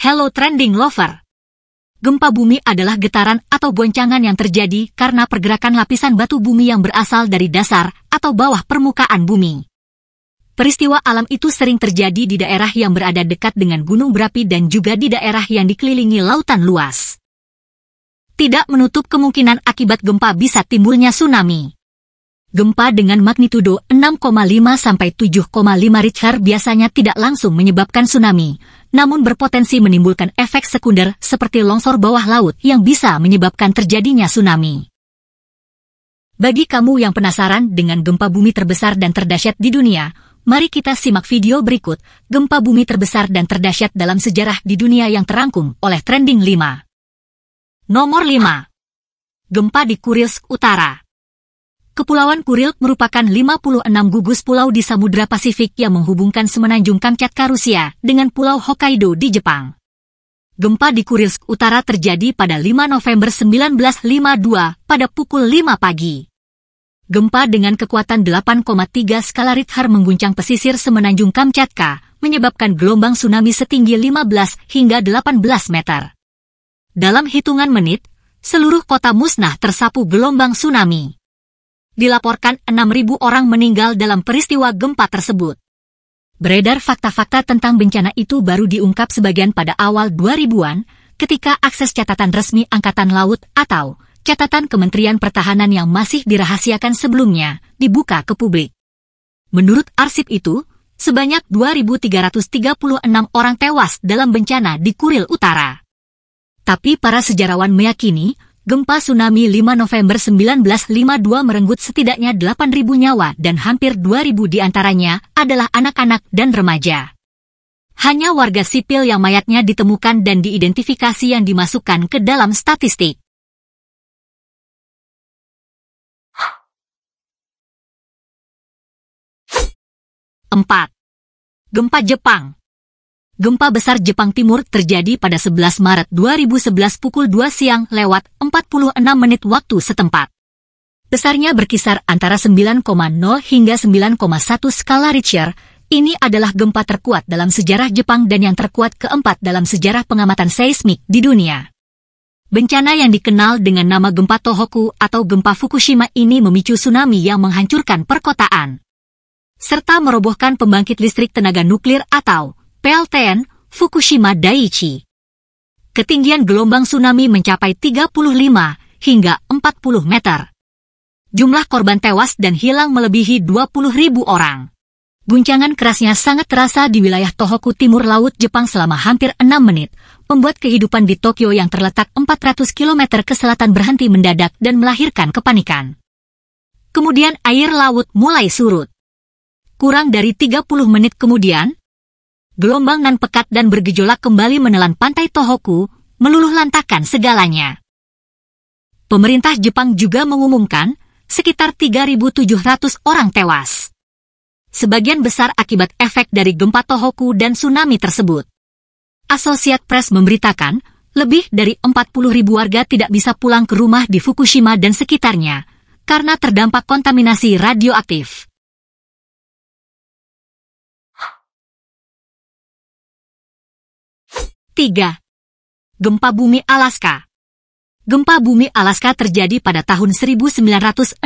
Hello Trending Lover. Gempa bumi adalah getaran atau goncangan yang terjadi karena pergerakan lapisan batu bumi yang berasal dari dasar atau bawah permukaan bumi. Peristiwa alam itu sering terjadi di daerah yang berada dekat dengan gunung berapi dan juga di daerah yang dikelilingi lautan luas. Tidak menutup kemungkinan akibat gempa bisa timbulnya tsunami. Gempa dengan magnitudo 6,5 sampai 7,5 Richter biasanya tidak langsung menyebabkan tsunami, namun berpotensi menimbulkan efek sekunder seperti longsor bawah laut yang bisa menyebabkan terjadinya tsunami. Bagi kamu yang penasaran dengan gempa bumi terbesar dan terdahsyat di dunia, mari kita simak video berikut, gempa bumi terbesar dan terdahsyat dalam sejarah di dunia yang terangkum oleh Trending 5. Nomor 5. Gempa di Kurilsk Utara. Kepulauan Kurilsk merupakan 56 gugus pulau di Samudra Pasifik yang menghubungkan semenanjung Kamchatka Rusia dengan Pulau Hokkaido di Jepang. Gempa di Kurilsk Utara terjadi pada 5 November 1952 pada pukul 5 pagi. Gempa dengan kekuatan 8,3 skala Richter mengguncang pesisir semenanjung Kamchatka, menyebabkan gelombang tsunami setinggi 15 hingga 18 meter. Dalam hitungan menit, seluruh kota musnah tersapu gelombang tsunami. Dilaporkan 6.000 orang meninggal dalam peristiwa gempa tersebut. Beredar fakta-fakta tentang bencana itu baru diungkap sebagian pada awal 2000-an, ketika akses catatan resmi Angkatan Laut atau catatan Kementerian Pertahanan yang masih dirahasiakan sebelumnya dibuka ke publik. Menurut arsip itu, sebanyak 2.336 orang tewas dalam bencana di Kuril Utara. Tapi para sejarawan meyakini, gempa tsunami 5 November 1952 merenggut setidaknya 8.000 nyawa dan hampir 2.000 diantaranya adalah anak-anak dan remaja. Hanya warga sipil yang mayatnya ditemukan dan diidentifikasi yang dimasukkan ke dalam statistik. Empat. Gempa Jepang. Gempa besar Jepang Timur terjadi pada 11 Maret 2011 pukul 2 siang lewat 46 menit waktu setempat. Besarnya berkisar antara 9,0 hingga 9,1 skala Richter. Ini adalah gempa terkuat dalam sejarah Jepang dan yang terkuat keempat dalam sejarah pengamatan seismik di dunia. Bencana yang dikenal dengan nama gempa Tohoku atau gempa Fukushima ini memicu tsunami yang menghancurkan perkotaan, serta merobohkan pembangkit listrik tenaga nuklir atau PLTN Fukushima Daiichi. Ketinggian gelombang tsunami mencapai 35 hingga 40 meter. Jumlah korban tewas dan hilang melebihi 20.000 orang. Guncangan kerasnya sangat terasa di wilayah Tohoku Timur Laut Jepang selama hampir 6 menit, membuat kehidupan di Tokyo yang terletak 400 km ke selatan berhenti mendadak dan melahirkan kepanikan. Kemudian air laut mulai surut. Kurang dari 30 menit kemudian, gelombang nan pekat dan bergejolak kembali menelan pantai Tohoku, meluluh lantakan segalanya. Pemerintah Jepang juga mengumumkan sekitar 3.700 orang tewas. Sebagian besar akibat efek dari gempa Tohoku dan tsunami tersebut. Associated Press memberitakan, lebih dari 40.000 warga tidak bisa pulang ke rumah di Fukushima dan sekitarnya, karena terdampak kontaminasi radioaktif. 3. Gempa bumi Alaska. Gempa bumi Alaska terjadi pada tahun 1964.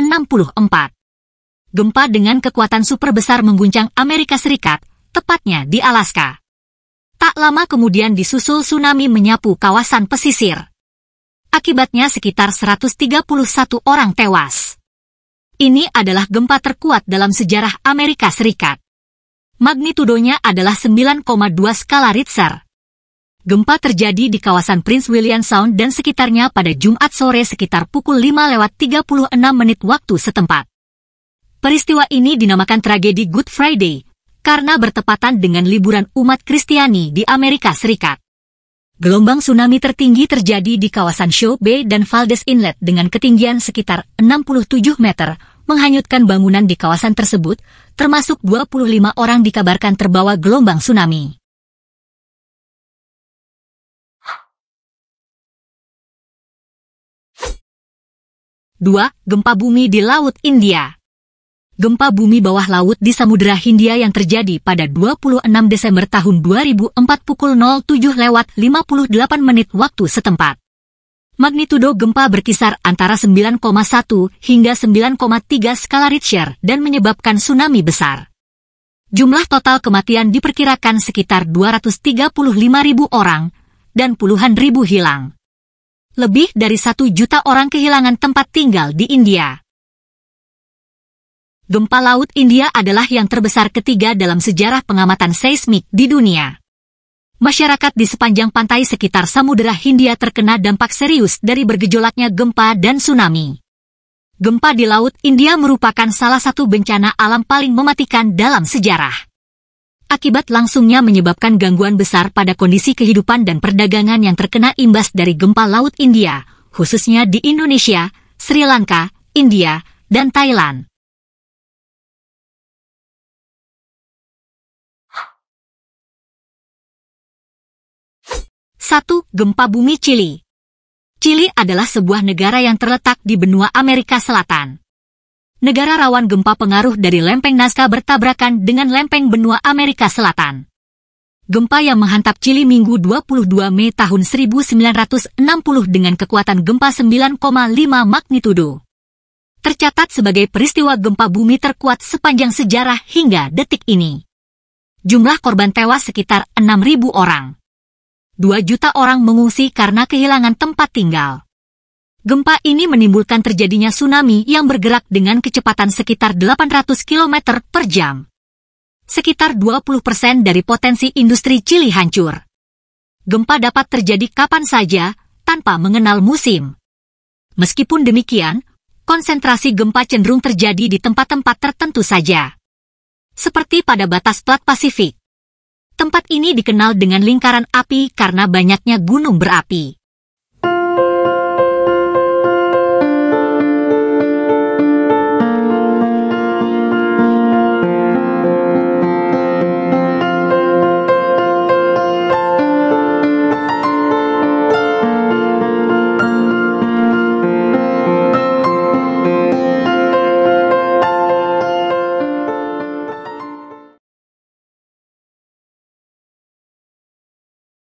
Gempa dengan kekuatan super besar mengguncang Amerika Serikat, tepatnya di Alaska. Tak lama kemudian disusul tsunami menyapu kawasan pesisir. Akibatnya sekitar 131 orang tewas. Ini adalah gempa terkuat dalam sejarah Amerika Serikat. Magnitudonya adalah 9,2 skala Richter. Gempa terjadi di kawasan Prince William Sound dan sekitarnya pada Jumat sore sekitar pukul 5:36 waktu setempat. Peristiwa ini dinamakan tragedi Good Friday, karena bertepatan dengan liburan umat Kristiani di Amerika Serikat. Gelombang tsunami tertinggi terjadi di kawasan Shaw Bay dan Valdez Inlet dengan ketinggian sekitar 67 meter, menghanyutkan bangunan di kawasan tersebut, termasuk 25 orang dikabarkan terbawa gelombang tsunami. 2. Gempa bumi di Laut India. Gempa bumi bawah laut di Samudra Hindia yang terjadi pada 26 Desember tahun 2004 pukul 07.58 waktu setempat. Magnitudo gempa berkisar antara 9,1 hingga 9,3 skala Richter dan menyebabkan tsunami besar. Jumlah total kematian diperkirakan sekitar 235.000 orang dan puluhan ribu hilang. Lebih dari 1 juta orang kehilangan tempat tinggal di India. Gempa Laut India adalah yang terbesar ketiga dalam sejarah pengamatan seismik di dunia. Masyarakat di sepanjang pantai sekitar Samudra Hindia terkena dampak serius dari bergejolaknya gempa dan tsunami. Gempa di Laut India merupakan salah satu bencana alam paling mematikan dalam sejarah. Akibat langsungnya menyebabkan gangguan besar pada kondisi kehidupan dan perdagangan yang terkena imbas dari gempa Laut India, khususnya di Indonesia, Sri Lanka, India, dan Thailand. 1. Gempa bumi Chili. Chili adalah sebuah negara yang terletak di benua Amerika Selatan. Negara rawan gempa pengaruh dari lempeng Nazca bertabrakan dengan lempeng benua Amerika Selatan. Gempa yang menghantam Chili Minggu 22 Mei tahun 1960 dengan kekuatan gempa 9,5 magnitudo. Tercatat sebagai peristiwa gempa bumi terkuat sepanjang sejarah hingga detik ini. Jumlah korban tewas sekitar 6.000 orang. 2 juta orang mengungsi karena kehilangan tempat tinggal. Gempa ini menimbulkan terjadinya tsunami yang bergerak dengan kecepatan sekitar 800 km per jam. Sekitar 20% dari potensi industri Chili hancur. Gempa dapat terjadi kapan saja, tanpa mengenal musim. Meskipun demikian, konsentrasi gempa cenderung terjadi di tempat-tempat tertentu saja. Seperti pada batas plat Pasifik. Tempat ini dikenal dengan lingkaran api karena banyaknya gunung berapi.